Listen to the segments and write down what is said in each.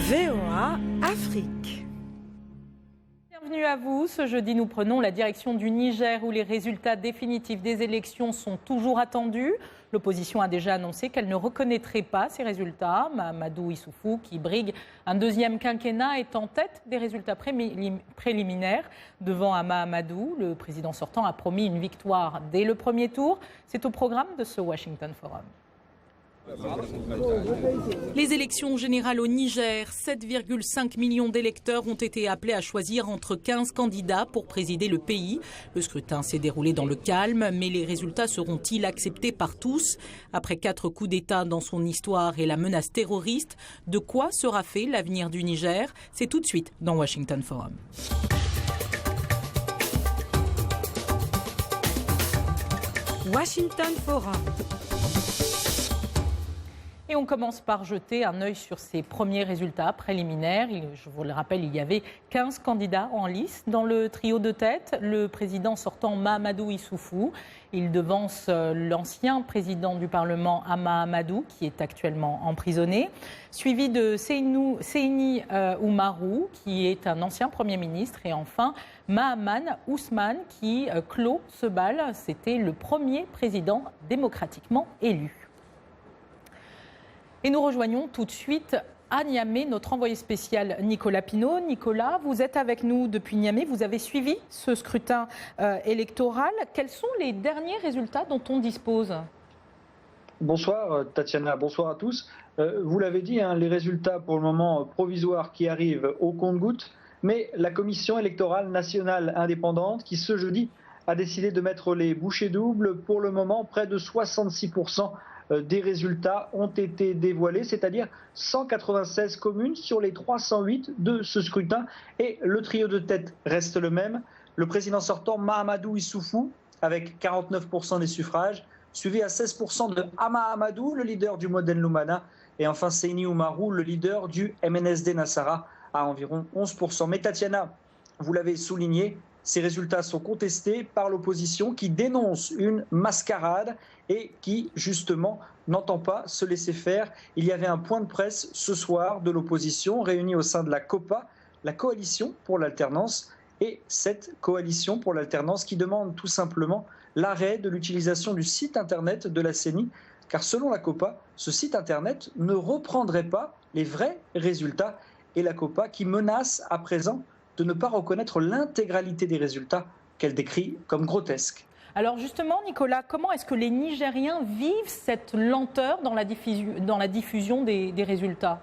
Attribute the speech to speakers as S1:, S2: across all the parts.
S1: VOA Afrique.
S2: Bienvenue à vous. Ce jeudi, nous prenons la direction du Niger où les résultats définitifs des élections sont toujours attendus. L'opposition a déjà annoncé qu'elle ne reconnaîtrait pas ces résultats. Mahamadou Issoufou, qui brigue un deuxième quinquennat, est en tête des résultats préliminaires. Devant Mahamadou, le président sortant a promis une victoire dès le premier tour. C'est au programme de ce Washington Forum. Les élections générales au Niger, 7,5 millions d'électeurs ont été appelés à choisir entre 15 candidats pour présider le pays. Le scrutin s'est déroulé dans le calme, mais les résultats seront-ils acceptés par tous? Après 4 coups d'État dans son histoire et la menace terroriste, de quoi sera fait l'avenir du Niger? C'est tout de suite dans Washington Forum.
S1: Washington Forum.
S2: Et on commence par jeter un œil sur ces premiers résultats préliminaires. Je vous le rappelle, il y avait 15 candidats en lice dans le trio de tête. Le président sortant Mahamadou Issoufou, il devance l'ancien président du Parlement Hama Amadou, qui est actuellement emprisonné, suivi de Seyni Oumarou, qui est un ancien Premier ministre, et enfin Mahaman Ousmane, qui clôt ce bal. C'était le premier président démocratiquement élu. Et nous rejoignons tout de suite à Niamey notre envoyé spécial Nicolas Pinault. Nicolas, vous êtes avec nous depuis Niamey. Vous avez suivi ce scrutin électoral. Quels sont les derniers résultats dont on dispose ?
S3: Bonsoir Tatiana, bonsoir à tous. Vous l'avez dit, les résultats pour le moment provisoires qui arrivent au compte-gouttes, mais la Commission électorale nationale indépendante qui ce jeudi a décidé de mettre les bouchées doubles. Pour le moment, près de 66% des résultats ont été dévoilés, c'est-à-dire 196 communes sur les 308 de ce scrutin. Et le trio de tête reste le même. Le président sortant, Mahamadou Issoufou, avec 49% des suffrages, suivi à 16% de Hama Amadou, le leader du Modène Lumana, et enfin Seyni Oumarou, le leader du MNSD Nassara, à environ 11%. Mais Tatiana, vous l'avez souligné, ces résultats sont contestés par l'opposition qui dénonce une mascarade et qui, justement, n'entend pas se laisser faire. Il y avait un point de presse ce soir de l'opposition réunie au sein de la COPA, la Coalition pour l'alternance, et cette Coalition pour l'alternance qui demande tout simplement l'arrêt de l'utilisation du site internet de la CENI, car selon la COPA, ce site internet ne reprendrait pas les vrais résultats, et la COPA qui menace à présent de ne pas reconnaître l'intégralité des résultats qu'elle décrit comme grotesques.
S2: Alors justement, Nicolas, comment est-ce que les Nigériens vivent cette lenteur dans la diffusion des résultats ?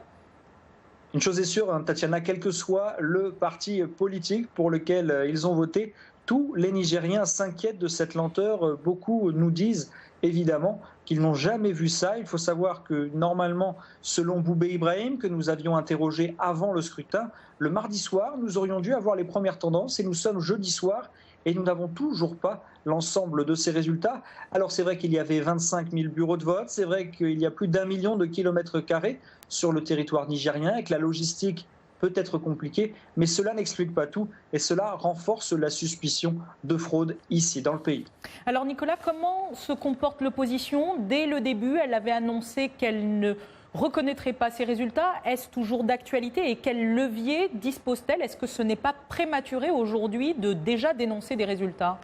S3: Une chose est sûre, Tatiana, quel que soit le parti politique pour lequel ils ont voté, tous les Nigériens s'inquiètent de cette lenteur. Beaucoup nous disent évidemment qu'ils n'ont jamais vu ça. Il faut savoir que normalement, selon Boubé Ibrahim, que nous avions interrogé avant le scrutin, le mardi soir, nous aurions dû avoir les premières tendances et nous sommes jeudi soir et nous n'avons toujours pas l'ensemble de ces résultats. Alors c'est vrai qu'il y avait 25 000 bureaux de vote, c'est vrai qu'il y a plus d'1 million de kilomètres carrés sur le territoire nigérien et que la logistique peut être compliquée, mais cela n'explique pas tout et cela renforce la suspicion de fraude ici dans le pays.
S2: Alors Nicolas, comment se comporte l'opposition ? Dès le début, elle avait annoncé qu'elle ne reconnaîtrait pas ces résultats. Est-ce toujours d'actualité et quel levier dispose-t-elle ? Est-ce que ce n'est pas prématuré aujourd'hui de déjà dénoncer des résultats ?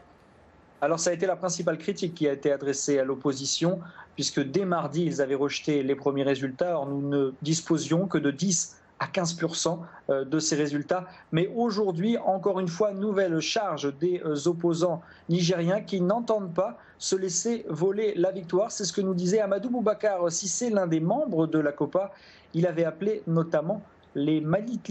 S3: Alors ça a été la principale critique qui a été adressée à l'opposition, puisque dès mardi, ils avaient rejeté les premiers résultats. Alors nous ne disposions que de 10 à 15% de ces résultats. Mais aujourd'hui, encore une fois, nouvelle charge des opposants nigériens qui n'entendent pas se laisser voler la victoire. C'est ce que nous disait Amadou Boubacar Cissé, l'un des membres de la COPA. Il avait appelé notamment les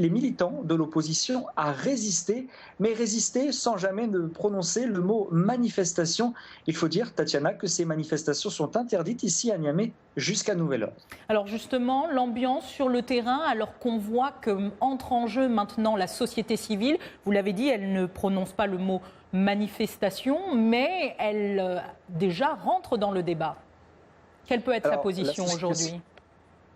S3: militants de l'opposition à résister, mais résister sans jamais ne prononcer le mot manifestation. Il faut dire, Tatiana, que ces manifestations sont interdites ici à Niamey jusqu'à nouvel ordre.
S2: Alors justement, l'ambiance sur le terrain, alors qu'on voit qu'entre en jeu maintenant la société civile, vous l'avez dit, elle ne prononce pas le mot manifestation, mais elle déjà rentre dans le débat. Quelle peut être sa position aujourd'hui ?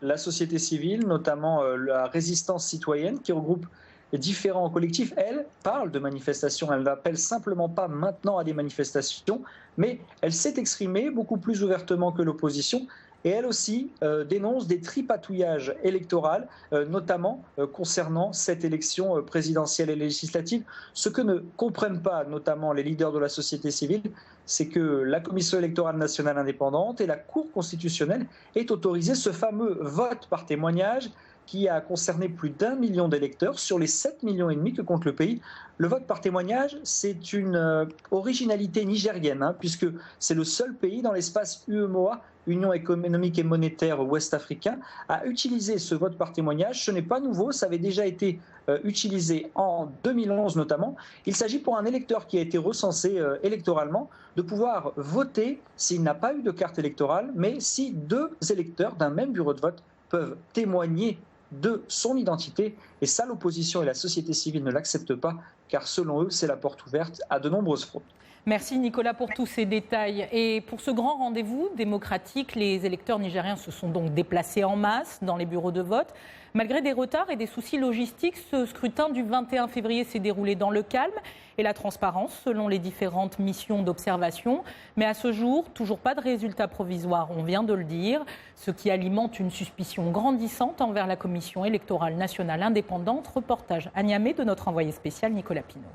S3: La société civile, notamment la résistance citoyenne qui regroupe différents collectifs, elle parle de manifestations. Elle n'appelle simplement pas maintenant à des manifestations, mais elle s'est exprimée beaucoup plus ouvertement que l'opposition et elle aussi dénonce des tripatouillages électoraux, notamment concernant cette élection présidentielle et législative. Ce que ne comprennent pas notamment les leaders de la société civile, c'est que la Commission électorale nationale indépendante et la Cour constitutionnelle aient autorisé ce fameux vote par témoignage qui a concerné plus d'1 million d'électeurs sur les 7,5 millions que compte le pays. Le vote par témoignage, c'est une originalité nigérienne, puisque c'est le seul pays dans l'espace UEMOA, Union économique et monétaire ouest-africain, à utiliser ce vote par témoignage. Ce n'est pas nouveau, ça avait déjà été utilisé en 2011 notamment. Il s'agit pour un électeur qui a été recensé électoralement de pouvoir voter s'il n'a pas eu de carte électorale, mais si 2 électeurs d'un même bureau de vote peuvent témoigner de son identité. Et ça, l'opposition et la société civile ne l'acceptent pas, car selon eux, c'est la porte ouverte à de nombreuses fraudes.
S2: Merci Nicolas pour tous ces détails. Et pour ce grand rendez-vous démocratique, les électeurs nigériens se sont donc déplacés en masse dans les bureaux de vote. Malgré des retards et des soucis logistiques, ce scrutin du 21 février s'est déroulé dans le calme et la transparence selon les différentes missions d'observation. Mais à ce jour, toujours pas de résultat provisoire, on vient de le dire, ce qui alimente une suspicion grandissante envers la Commission électorale nationale indépendante. Reportage à Niamey de notre envoyé spécial Nicolas Pinault.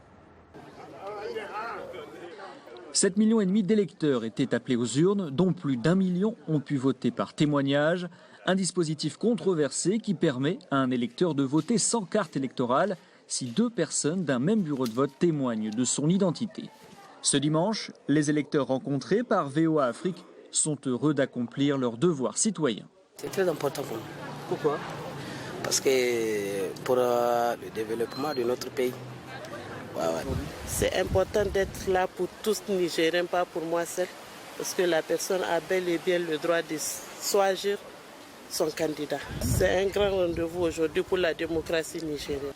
S4: 7,5 millions d'électeurs étaient appelés aux urnes, dont plus d'1 million ont pu voter par témoignage. Un dispositif controversé qui permet à un électeur de voter sans carte électorale si 2 personnes d'un même bureau de vote témoignent de son identité. Ce dimanche, les électeurs rencontrés par VOA Afrique sont heureux d'accomplir leur devoir citoyen.
S5: C'est très important pour nous. Pourquoi ? Parce que pour le développement de notre pays. Ouais. C'est important d'être là pour tous les Nigériens, pas pour moi seul. Parce que la personne a bel et bien le droit de choisir son candidat. C'est un grand rendez-vous aujourd'hui pour la démocratie nigérienne.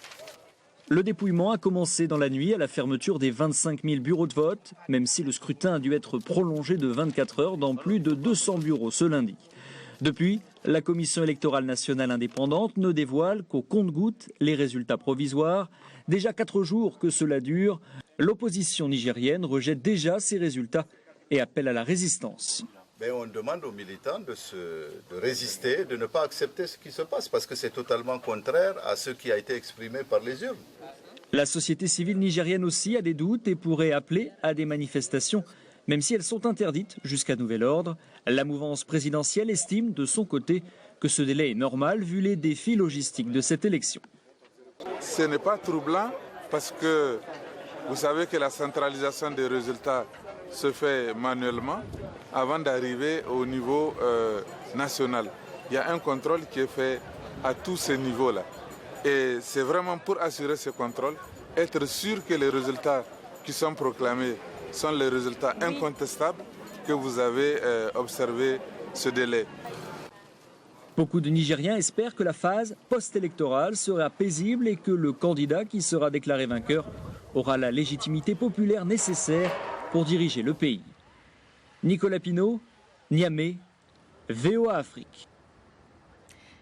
S4: Le dépouillement a commencé dans la nuit à la fermeture des 25 000 bureaux de vote, même si le scrutin a dû être prolongé de 24 heures dans plus de 200 bureaux ce lundi. Depuis, la Commission électorale nationale indépendante ne dévoile qu'au compte-gouttes les résultats provisoires. Déjà 4 jours que cela dure, l'opposition nigérienne rejette déjà ces résultats et appelle à la résistance.
S6: Mais on demande aux militants de résister, de ne pas accepter ce qui se passe, parce que c'est totalement contraire à ce qui a été exprimé par les urnes.
S4: La société civile nigérienne aussi a des doutes et pourrait appeler à des manifestations, même si elles sont interdites jusqu'à nouvel ordre. La mouvance présidentielle estime de son côté que ce délai est normal vu les défis logistiques de cette élection.
S7: Ce n'est pas troublant parce que vous savez que la centralisation des résultats se fait manuellement avant d'arriver au niveau national. Il y a un contrôle qui est fait à tous ces niveaux-là. Et c'est vraiment pour assurer ce contrôle, être sûr que les résultats qui sont proclamés sont les résultats incontestables que vous avez observé ce délai.
S4: Beaucoup de Nigériens espèrent que la phase post-électorale sera paisible et que le candidat qui sera déclaré vainqueur aura la légitimité populaire nécessaire pour diriger le pays. Nicolas Pinault, Niamey, VOA Afrique.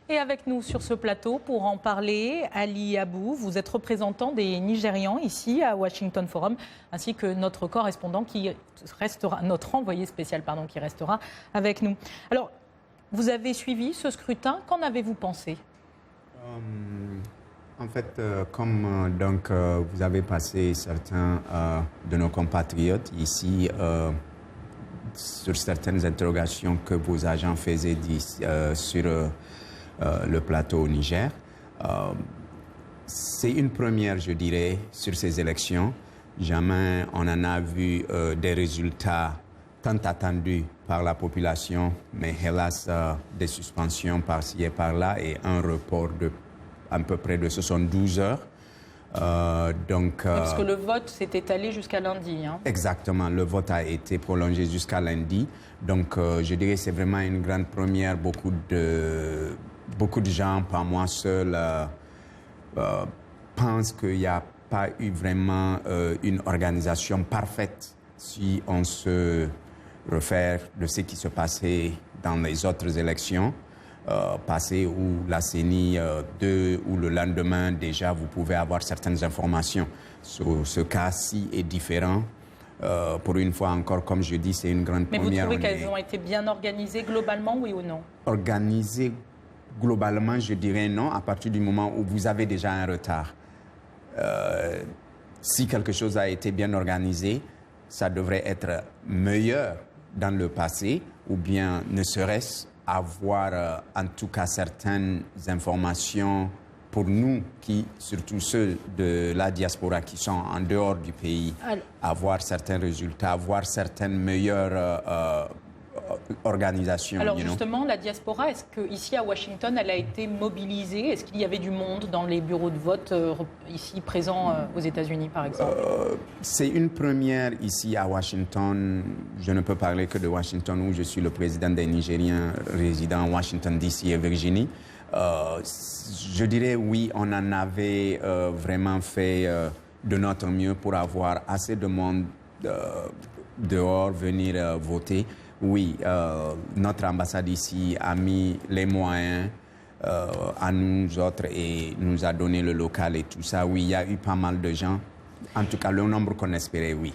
S2: Et avec nous sur ce plateau pour en parler, Ali Abou, vous êtes représentant des Nigérians ici à Washington Forum, ainsi que notre correspondant qui restera, notre envoyé spécial qui restera avec nous. Alors, vous avez suivi ce scrutin, qu'en avez-vous pensé ?
S8: En fait, comme vous avez passé certains de nos compatriotes ici sur certaines interrogations que vos agents faisaient sur le plateau au Niger. C'est une première, je dirais, sur ces élections. Jamais on en a vu des résultats tant attendus par la population, mais hélas, des suspensions par-ci et par-là et un report de à peu près de 72 heures.
S2: Parce que le vote s'est étalé jusqu'à lundi.
S8: Exactement, le vote a été prolongé jusqu'à lundi. Donc, je dirais que c'est vraiment une grande première. Beaucoup de gens, pas moi seul, pensent qu'il n'y a pas eu vraiment une organisation parfaite si on se réfère de ce qui se passait dans les autres élections passées où la CENI, ou le lendemain, déjà, vous pouvez avoir certaines informations. Ce cas-ci est différent. Pour une fois encore, comme je dis, c'est une grande
S2: Mais
S8: première.
S2: vous trouvez qu'elles ont été bien organisées globalement, oui ou non?
S8: Organisées globalement, je dirais non, à partir du moment où vous avez déjà un retard. Si quelque chose a été bien organisé, ça devrait être meilleur dans le passé, ou bien ne serait-ce avoir en tout cas certaines informations pour nous, surtout ceux de la diaspora qui sont en dehors du pays, avoir certains résultats, avoir certaines meilleures organisations.
S2: Alors justement, la diaspora, est-ce qu'ici à Washington, elle a été mobilisée? Est-ce qu'il y avait du monde dans les bureaux de vote ici présents aux États-Unis, par exemple?
S8: C'est une première ici à Washington. Je ne peux parler que de Washington, où je suis le président des Nigériens résidant à Washington, D.C. et Virginie. Je dirais oui, on en avait vraiment fait de notre mieux pour avoir assez de monde dehors venir voter. Oui, notre ambassade ici a mis les moyens à nous autres et nous a donné le local et tout ça. Oui, il y a eu pas mal de gens. En tout cas, le nombre qu'on espérait, oui.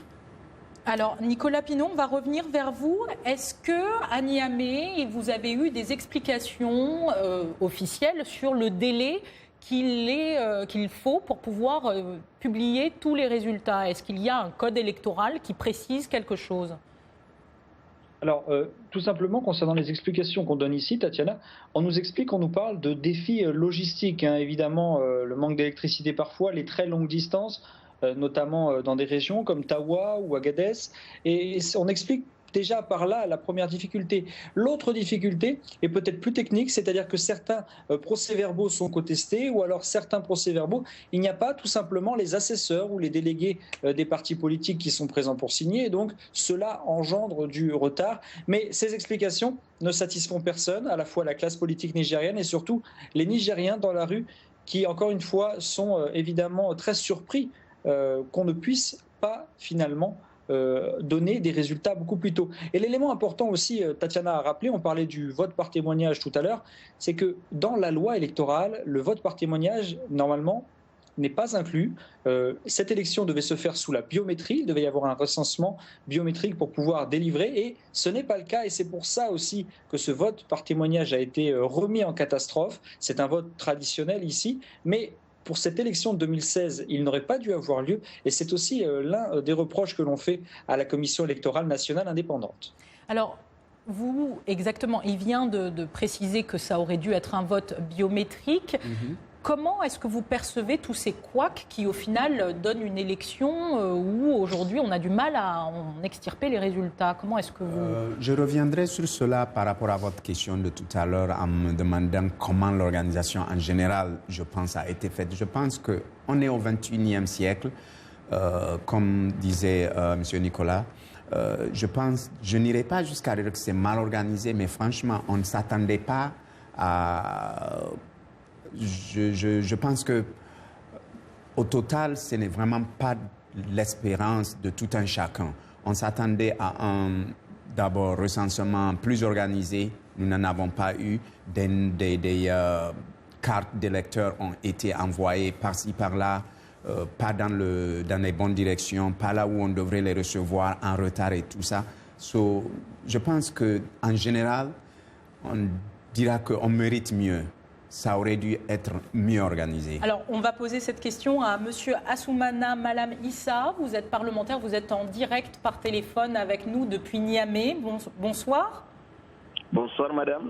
S2: Alors, Nicolas Pinon, on va revenir vers vous. Est-ce qu'à Niamey, vous avez eu des explications officielles sur le délai qu'il faut pour pouvoir publier tous les résultats? Est-ce qu'il y a un code électoral qui précise quelque chose?
S3: Alors, tout simplement, concernant les explications qu'on donne ici, Tatiana, on nous parle de défis logistiques. Évidemment, le manque d'électricité parfois, les très longues distances, notamment dans des régions comme Tawa ou Agadez. Et on explique déjà par là la première difficulté. L'autre difficulté est peut-être plus technique, c'est-à-dire que certains procès-verbaux sont contestés, ou alors certains procès-verbaux, il n'y a pas tout simplement les assesseurs ou les délégués des partis politiques qui sont présents pour signer, et donc cela engendre du retard. Mais ces explications ne satisfont personne, à la fois la classe politique nigérienne et surtout les Nigériens dans la rue, qui encore une fois sont évidemment très surpris qu'on ne puisse pas finalement donner des résultats beaucoup plus tôt. Et l'élément important aussi, Tatiana a rappelé, on parlait du vote par témoignage tout à l'heure, c'est que dans la loi électorale, le vote par témoignage, normalement, n'est pas inclus. Cette élection devait se faire sous la biométrie, il devait y avoir un recensement biométrique pour pouvoir délivrer, et ce n'est pas le cas, et c'est pour ça aussi que ce vote par témoignage a été remis en catastrophe. C'est un vote traditionnel ici, mais pour cette élection de 2016, il n'aurait pas dû avoir lieu, et c'est aussi l'un des reproches que l'on fait à la Commission électorale nationale indépendante.
S2: Alors, vous, exactement, il vient de préciser que ça aurait dû être un vote biométrique. Comment est-ce que vous percevez tous ces couacs qui, au final, donnent une élection où, aujourd'hui, on a du mal à en extirper les résultats? Comment est-ce que vous...
S8: Je reviendrai sur cela par rapport à votre question de tout à l'heure en me demandant comment l'organisation en général, je pense, a été faite. Je pense qu'on est au XXIe siècle, comme disait M. Nicolas. Je n'irai pas jusqu'à dire que c'est mal organisé, mais franchement, on ne s'attendait pas à... Je pense que au total, ce n'est vraiment pas l'espérance de tout un chacun. On s'attendait à un d'abord recensement plus organisé. Nous n'en avons pas eu. Des cartes d'électeurs ont été envoyées par-ci, par-là, pas dans les bonnes directions, pas là où on devrait les recevoir, en retard et tout ça. Je pense qu'en général, on dira qu'on mérite mieux. Ça aurait dû être mieux organisé.
S2: Alors, on va poser cette question à M. Assoumana Malam Issa. Vous êtes parlementaire, vous êtes en direct par téléphone avec nous depuis Niamey. Bonsoir.
S9: Bonsoir, madame.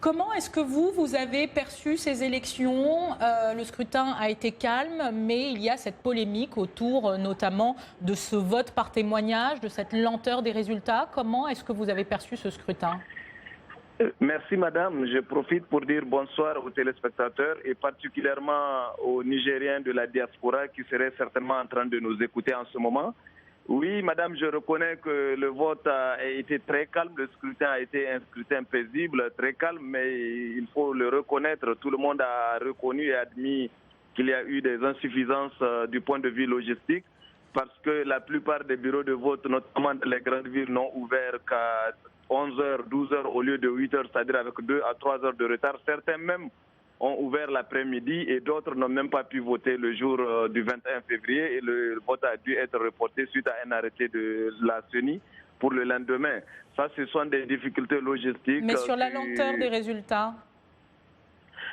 S2: Comment est-ce que vous avez perçu ces élections? Le scrutin a été calme, mais il y a cette polémique autour notamment de ce vote par témoignage, de cette lenteur des résultats. Comment est-ce que vous avez perçu ce scrutin?
S9: Merci madame, je profite pour dire bonsoir aux téléspectateurs et particulièrement aux Nigériens de la diaspora qui seraient certainement en train de nous écouter en ce moment. Oui madame, je reconnais que le vote a été très calme, le scrutin a été un scrutin paisible, très calme, mais il faut le reconnaître, tout le monde a reconnu et admis qu'il y a eu des insuffisances du point de vue logistique parce que la plupart des bureaux de vote, notamment dans les grandes villes, n'ont ouvert qu'à 11h, 12h au lieu de 8h, c'est-à-dire avec 2 à 3 heures de retard. Certains même ont ouvert l'après-midi et d'autres n'ont même pas pu voter le jour du 21 février et le vote a dû être reporté suite à un arrêté de la CENI pour le lendemain. Ça, ce sont des difficultés logistiques.
S2: Mais sur la lenteur des résultats?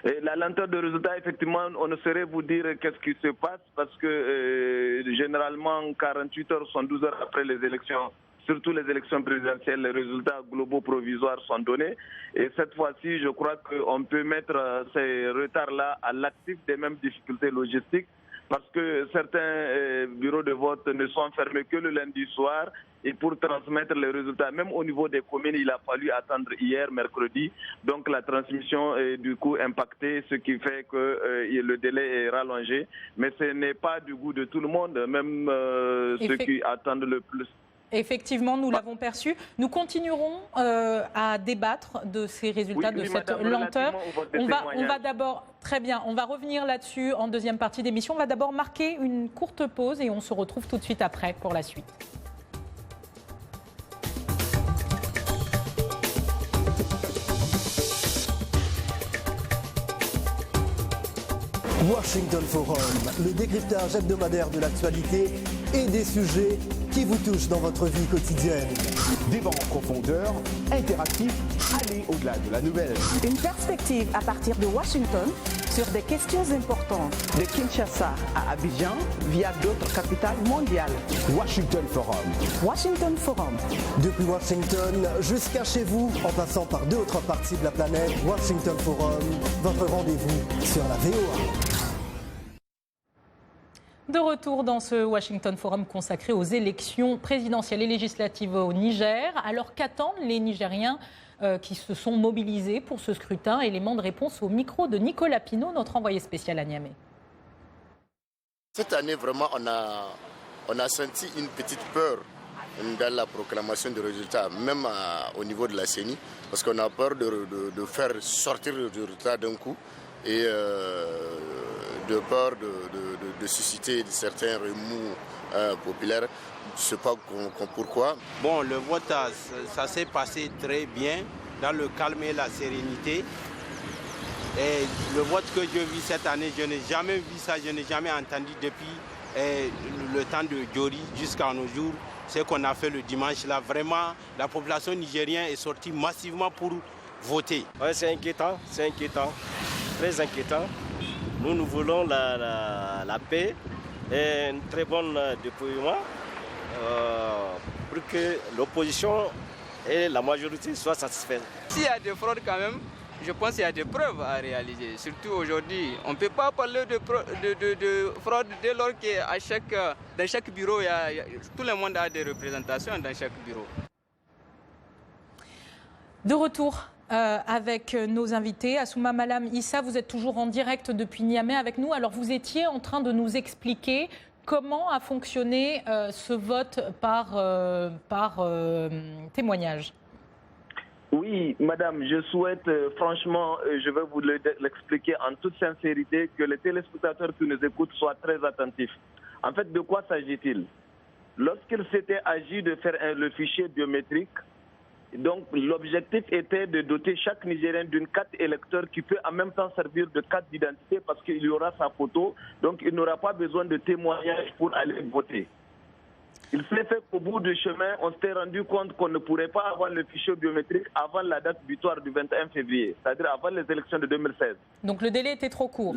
S9: Et la lenteur des résultats, effectivement, on ne saurait vous dire qu'est-ce qui se passe parce que généralement, 48 heures, 72 heures après les élections, surtout les élections présidentielles, les résultats globaux provisoires sont donnés. Et cette fois-ci, je crois qu'on peut mettre ces retards-là à l'actif des mêmes difficultés logistiques parce que certains bureaux de vote ne sont fermés que le lundi soir. Et pour transmettre les résultats, même au niveau des communes, il a fallu attendre hier, mercredi. Donc la transmission est du coup impactée, ce qui fait que le délai est rallongé. Mais ce n'est pas du goût de tout le monde, même ceux qui attendent le plus.
S2: Effectivement, nous l'avons perçu. Nous continuerons à débattre de ces résultats, de cette lenteur. On va d'abord, très bien, on va revenir là-dessus en deuxième partie d'émission. On va d'abord marquer une courte pause et on se retrouve tout de suite après pour la suite.
S10: Washington Forum, le décryptage hebdomadaire de l'actualité et des sujets qui vous touchent dans votre vie quotidienne.
S11: Débat en profondeur, interactif, aller au-delà de la nouvelle.
S1: Une perspective à partir de Washington sur des questions importantes. De Kinshasa à Abidjan via d'autres capitales mondiales.
S11: Washington Forum.
S1: Washington Forum.
S10: Depuis Washington jusqu'à chez vous, en passant par d'autres parties de la planète, Washington Forum, votre rendez-vous sur la VOA.
S2: De retour dans ce Washington Forum consacré aux élections présidentielles et législatives au Niger. Alors qu'attendent les Nigériens qui se sont mobilisés pour ce scrutin? Élément de réponse au micro de Nicolas Pinault, notre envoyé spécial à Niamey.
S12: Cette année, vraiment, on a senti une petite peur dans la proclamation des résultats, même au niveau de la CENI, parce qu'on a peur de faire sortir le résultat d'un coup et de peur de susciter certains remous populaires. Je ne sais pas pourquoi.
S13: Bon, le vote, ça s'est passé très bien, dans le calme et la sérénité. Et le vote que je vis cette année, je n'ai jamais vu ça, je n'ai jamais entendu depuis le temps de Diori jusqu'à nos jours. Ce qu'on a fait le dimanche, là, vraiment, la population nigérienne est sortie massivement pour voter.
S14: Ouais, c'est inquiétant, très inquiétant. Nous voulons la paix et un très bon déploiement pour que l'opposition et la majorité soient satisfaits.
S15: S'il y a des fraudes quand même, je pense qu'il y a des preuves à réaliser. Surtout aujourd'hui, on ne peut pas parler de fraude dès lors que dans chaque bureau, tout le monde a des représentations dans chaque bureau.
S2: De retour avec nos invités. Assouma Malam Issa, vous êtes toujours en direct depuis Niamey avec nous. Alors vous étiez en train de nous expliquer comment a fonctionné ce vote par témoignage.
S9: Oui, madame, je souhaite franchement, je vais vous l'expliquer en toute sincérité, que les téléspectateurs qui nous écoutent soient très attentifs. En fait, de quoi s'agit-il? Lorsqu'il s'était agi de faire le fichier biométrique, donc l'objectif était de doter chaque Nigérien d'une carte électeur qui peut en même temps servir de carte d'identité parce qu'il y aura sa photo, donc il n'aura pas besoin de témoignage pour aller voter. Il s'est fait qu'au bout du chemin, on s'était rendu compte qu'on ne pourrait pas avoir le fichier biométrique avant la date butoir du 21 février, c'est-à-dire avant les élections de 2016.
S2: Donc le délai était trop court.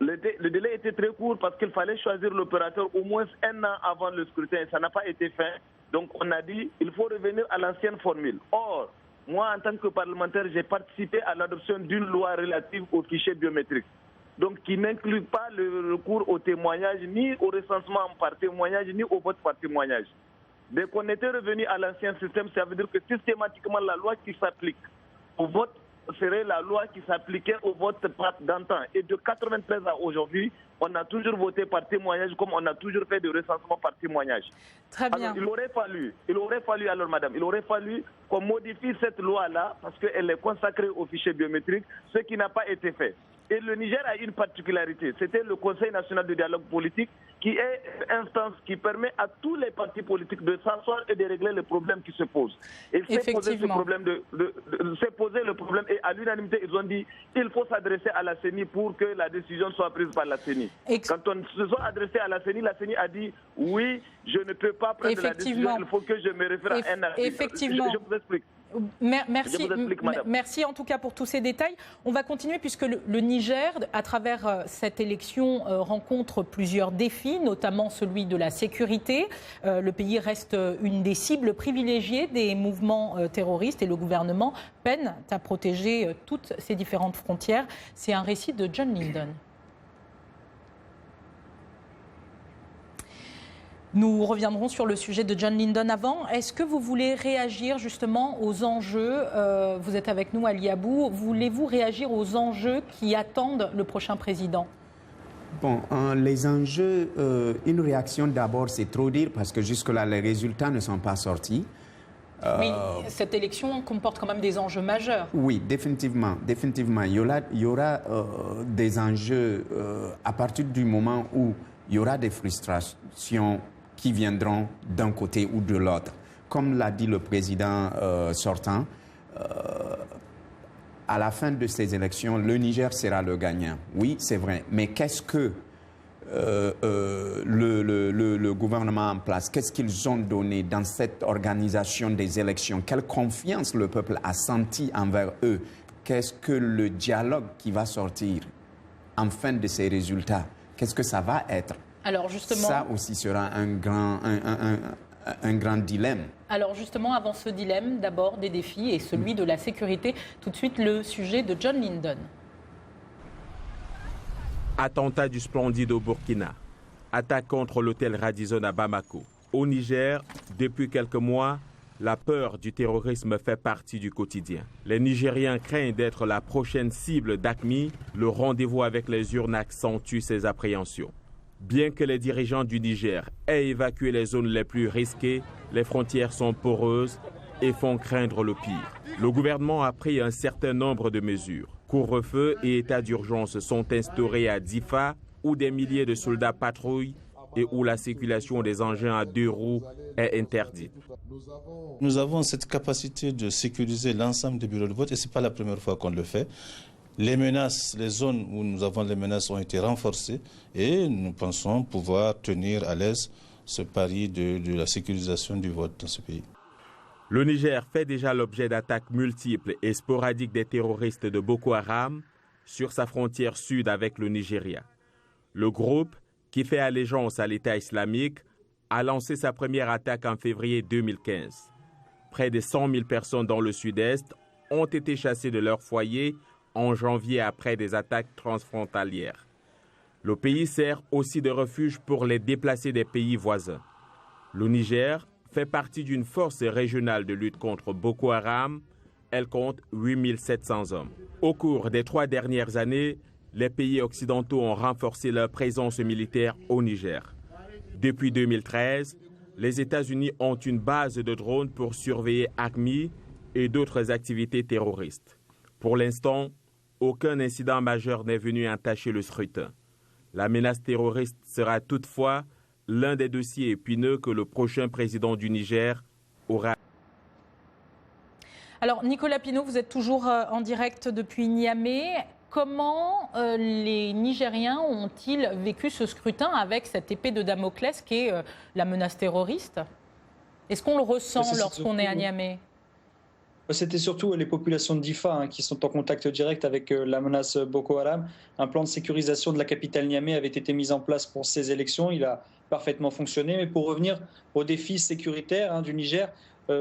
S9: Le délai était très court parce qu'il fallait choisir l'opérateur au moins un an avant le scrutin et ça n'a pas été fait. Donc on a dit qu'il faut revenir à l'ancienne formule. Or, moi en tant que parlementaire, j'ai participé à l'adoption d'une loi relative au fichier biométrique. Donc qui n'inclut pas le recours au témoignage, ni au recensement par témoignage, ni au vote par témoignage. Dès qu'on était revenu à l'ancien système, ça veut dire que systématiquement la loi qui s'applique au vote serait la loi qui s'appliquait au vote d'antan. Et de 93 à aujourd'hui, on a toujours voté par témoignage comme on a toujours fait de recensement par témoignage.
S2: Très bien.
S9: Alors, il aurait fallu, alors madame, il aurait fallu qu'on modifie cette loi-là parce qu'elle est consacrée au fichier biométrique, ce qui n'a pas été fait. Et le Niger a une particularité, c'était le Conseil national de dialogue politique qui est une instance qui permet à tous les partis politiques de s'asseoir et de régler les problèmes qui se posent. Et c'est poser le problème et à l'unanimité, ils ont dit qu'il faut s'adresser à la CENI pour que la décision soit prise par la CENI. Quand on se soit adressé à la CENI a dit oui, je ne peux pas prendre la décision, il faut que je me réfère à un arbitre.
S2: Effectivement.
S9: Je vous explique.
S2: Merci en tout cas pour tous ces détails. On va continuer puisque le Niger, à travers cette élection, rencontre plusieurs défis, notamment celui de la sécurité. Le pays reste une des cibles privilégiées des mouvements terroristes et le gouvernement peine à protéger toutes ces différentes frontières. C'est un récit de John Linden. Nous reviendrons sur le sujet de John Linden avant. Est-ce que vous voulez réagir justement aux enjeux vous êtes avec nous, Ali Abou. Voulez-vous réagir aux enjeux qui attendent le prochain président?
S8: Bon, les enjeux, une réaction d'abord, c'est trop dire parce que jusque-là, les résultats ne sont pas sortis.
S2: Mais cette élection comporte quand même des enjeux majeurs.
S8: Oui, définitivement. Il y aura des enjeux à partir du moment où il y aura des frustrations qui viendront d'un côté ou de l'autre. Comme l'a dit le président sortant, à la fin de ces élections, le Niger sera le gagnant. Oui, c'est vrai. Mais qu'est-ce que le gouvernement en place, qu'est-ce qu'ils ont donné dans cette organisation des élections? Quelle confiance le peuple a senti envers eux? Qu'est-ce que le dialogue qui va sortir en fin de ces résultats, qu'est-ce que ça va être?
S2: Alors justement,
S8: ça aussi sera un grand dilemme.
S2: Alors justement, avant ce dilemme, d'abord des défis et celui de la sécurité. Tout de suite, le sujet de John Linden.
S16: Attentat du Splendide au Burkina. Attaque contre l'hôtel Radisson à Bamako. Au Niger, depuis quelques mois, la peur du terrorisme fait partie du quotidien. Les Nigériens craignent d'être la prochaine cible d'AQMI. Le rendez-vous avec les urnes accentue ces appréhensions. Bien que les dirigeants du Niger aient évacué les zones les plus risquées, les frontières sont poreuses et font craindre le pire. Le gouvernement a pris un certain nombre de mesures. Couvre-feu et état d'urgence sont instaurés à Difa, où des milliers de soldats patrouillent et où la circulation des engins à 2 roues est interdite.
S17: Nous avons cette capacité de sécuriser l'ensemble des bureaux de vote et ce n'est pas la première fois qu'on le fait. Les menaces, les zones où nous avons les menaces ont été renforcées et nous pensons pouvoir tenir à l'aise ce pari de la sécurisation du vote dans ce pays.
S16: Le Niger fait déjà l'objet d'attaques multiples et sporadiques des terroristes de Boko Haram sur sa frontière sud avec le Nigeria. Le groupe, qui fait allégeance à l'État islamique, a lancé sa première attaque en février 2015. Près de 100 000 personnes dans le sud-est ont été chassées de leur foyer en janvier après des attaques transfrontalières. Le pays sert aussi de refuge pour les déplacés des pays voisins. Le Niger fait partie d'une force régionale de lutte contre Boko Haram. Elle compte 8 700 hommes. Au cours des 3 dernières années, les pays occidentaux ont renforcé leur présence militaire au Niger. Depuis 2013, les États-Unis ont une base de drones pour surveiller AQMI et d'autres activités terroristes. Pour l'instant, aucun incident majeur n'est venu entacher le scrutin. La menace terroriste sera toutefois l'un des dossiers épineux que le prochain président du Niger aura.
S2: Alors, Nicolas Pineau, vous êtes toujours en direct depuis Niamey. Comment les Nigériens ont-ils vécu ce scrutin avec cette épée de Damoclès qui est la menace terroriste? Est-ce qu'on le ressent lorsqu'on est à Niamey?
S3: C'était surtout les populations de Difa qui sont en contact direct avec la menace Boko Haram. Un plan de sécurisation de la capitale Niamey avait été mis en place pour ces élections. Il a parfaitement fonctionné. Mais pour revenir aux défis sécuritaires du Niger,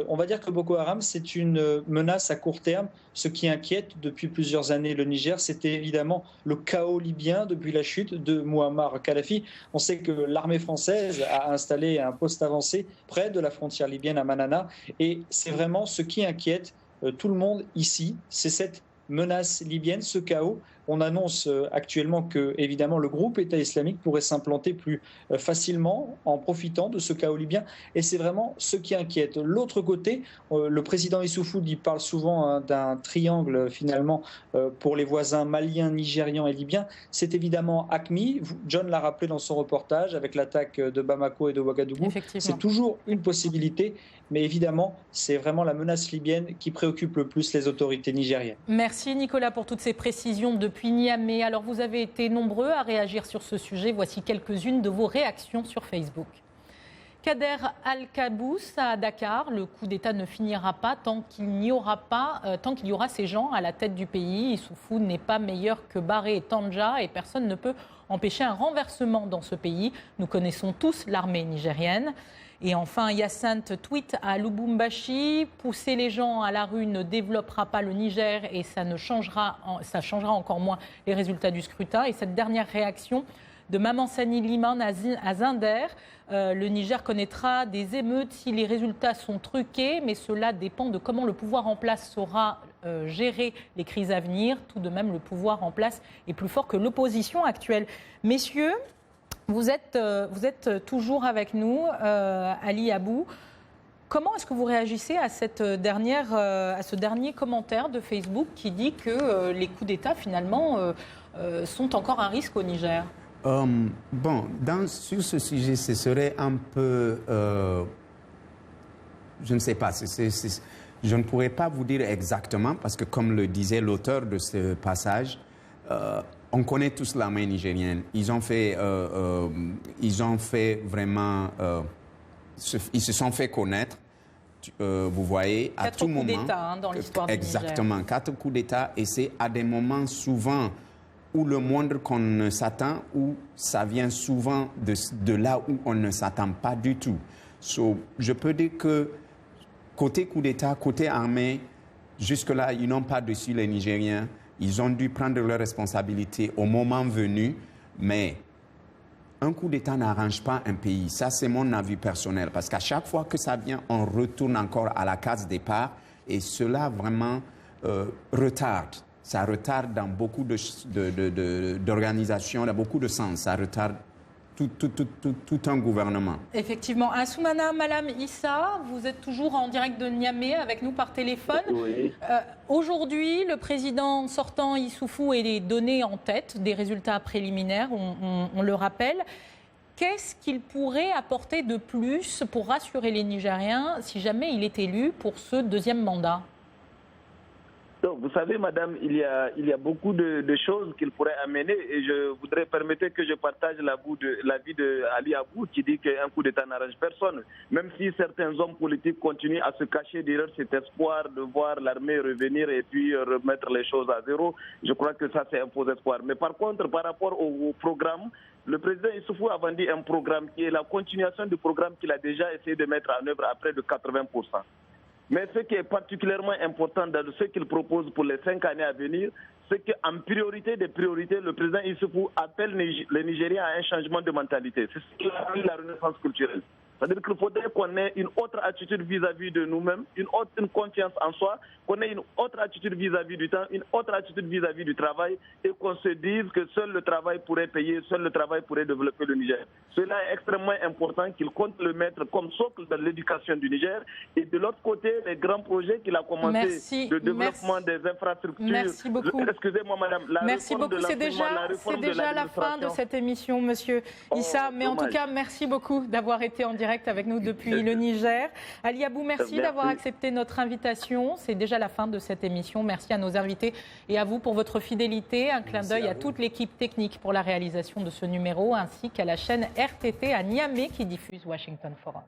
S3: on va dire que Boko Haram, c'est une menace à court terme. Ce qui inquiète depuis plusieurs années le Niger, c'était évidemment le chaos libyen depuis la chute de Mouammar Kadhafi. On sait que l'armée française a installé un poste avancé près de la frontière libyenne à Manana. Et c'est vraiment ce qui inquiète tout le monde ici, c'est cette menace libyenne, ce chaos. On annonce actuellement que, évidemment, le groupe État islamique pourrait s'implanter plus facilement en profitant de ce chaos libyen. Et c'est vraiment ce qui inquiète. De l'autre côté, le président Issoufou parle souvent d'un triangle, finalement, pour les voisins maliens, nigérians et libyens. C'est évidemment AQMI. John l'a rappelé dans son reportage, avec l'attaque de Bamako et de Ouagadougou. C'est toujours une possibilité. Mais évidemment, c'est vraiment la menace libyenne qui préoccupe le plus les autorités nigériennes.
S2: Merci Nicolas pour toutes ces précisions depuis Niamey. Alors vous avez été nombreux à réagir sur ce sujet. Voici quelques-unes de vos réactions sur Facebook. Kader Al-Kabous à Dakar, le coup d'État ne finira pas tant qu'il y aura ces gens à la tête du pays. Issoufou n'est pas meilleur que Barré et Tandja et personne ne peut empêcher un renversement dans ce pays. Nous connaissons tous l'armée nigérienne. Et enfin, Hyacinthe tweet à Lubumbashi, pousser les gens à la rue ne développera pas le Niger et ça changera encore moins les résultats du scrutin. Et cette dernière réaction de Maman Sani Liman à Zinder, le Niger connaîtra des émeutes si les résultats sont truqués, mais cela dépend de comment le pouvoir en place saura gérer les crises à venir. Tout de même, le pouvoir en place est plus fort que l'opposition actuelle. Messieurs, vous êtes toujours avec nous, Ali Abou. Comment est-ce que vous réagissez à ce dernier commentaire de Facebook qui dit que les coups d'État, finalement, sont encore un risque au Niger ?
S8: Sur ce sujet, ce serait un peu... je ne sais pas, je ne pourrais pas vous dire exactement, parce que comme le disait l'auteur de ce passage, on connaît tous l'armée nigérienne. Ils ont fait vraiment... ils se sont fait connaître, vous voyez, à tout moment.
S2: 4 coups d'État dans l'histoire du Niger.
S8: Exactement, 4 coups d'État, et c'est à des moments souvent où le moindre qu'on ne s'attend, où ça vient souvent de là où on ne s'attend pas du tout. Je peux dire que côté coup d'État, côté armée, jusque-là, ils n'ont pas dessus les Nigériens. Ils ont dû prendre leurs responsabilités au moment venu, mais un coup d'État n'arrange pas un pays. Ça, c'est mon avis personnel, parce qu'à chaque fois que ça vient, on retourne encore à la case départ, et cela vraiment retarde. Ça retarde dans beaucoup d'organisations, dans beaucoup de sens. Ça retarde tout un gouvernement.
S2: Effectivement. Assoumana Malam Issa, vous êtes toujours en direct de Niamey avec nous par téléphone.
S18: Oui.
S2: Aujourd'hui, le président sortant Issoufou est donné en tête des résultats préliminaires, on le rappelle. Qu'est-ce qu'il pourrait apporter de plus pour rassurer les Nigériens si jamais il est élu pour ce deuxième mandat ?
S9: Donc, vous savez, madame, il y a beaucoup de choses qu'il pourrait amener et je voudrais permettre que je partage l'avis de Ali Abou qui dit qu'un coup d'État n'arrange personne. Même si certains hommes politiques continuent à se cacher derrière cet espoir de voir l'armée revenir et puis remettre les choses à zéro, je crois que ça c'est un faux espoir. Mais par contre, par rapport au programme, le président Issoufou a vendu un programme qui est la continuation du programme qu'il a déjà essayé de mettre en œuvre à près de 80%. Mais ce qui est particulièrement important dans ce qu'il propose pour les 5 années à venir, c'est qu'en priorité des priorités, le président Issoufou appelle les Nigériens à un changement de mentalité. C'est ce qu'il appelle la renaissance culturelle. C'est-à-dire qu'il faudrait qu'on ait une autre attitude vis-à-vis de nous-mêmes, une confiance en soi, qu'on ait une autre attitude vis-à-vis du temps, une autre attitude vis-à-vis du travail et qu'on se dise que seul le travail pourrait payer, seul le travail pourrait développer le Niger. Cela est extrêmement important qu'il compte le mettre comme socle de l'éducation du Niger. Et de l'autre côté, les grands projets qu'il a commencé de développement des infrastructures.
S2: Merci beaucoup.
S9: Excusez-moi, madame.
S2: Merci beaucoup. C'est déjà la fin de cette émission, monsieur Issa. Mais
S9: dommage.
S2: En tout cas, merci beaucoup d'avoir été en direct avec nous depuis le Niger. Ali Abou, merci d'avoir accepté notre invitation. C'est déjà la fin de cette émission. Merci à nos invités et à vous pour votre fidélité. Un clin d'œil à toute l'équipe technique pour la réalisation de ce numéro, ainsi qu'à la chaîne RTT à Niamey qui diffuse Washington Forum.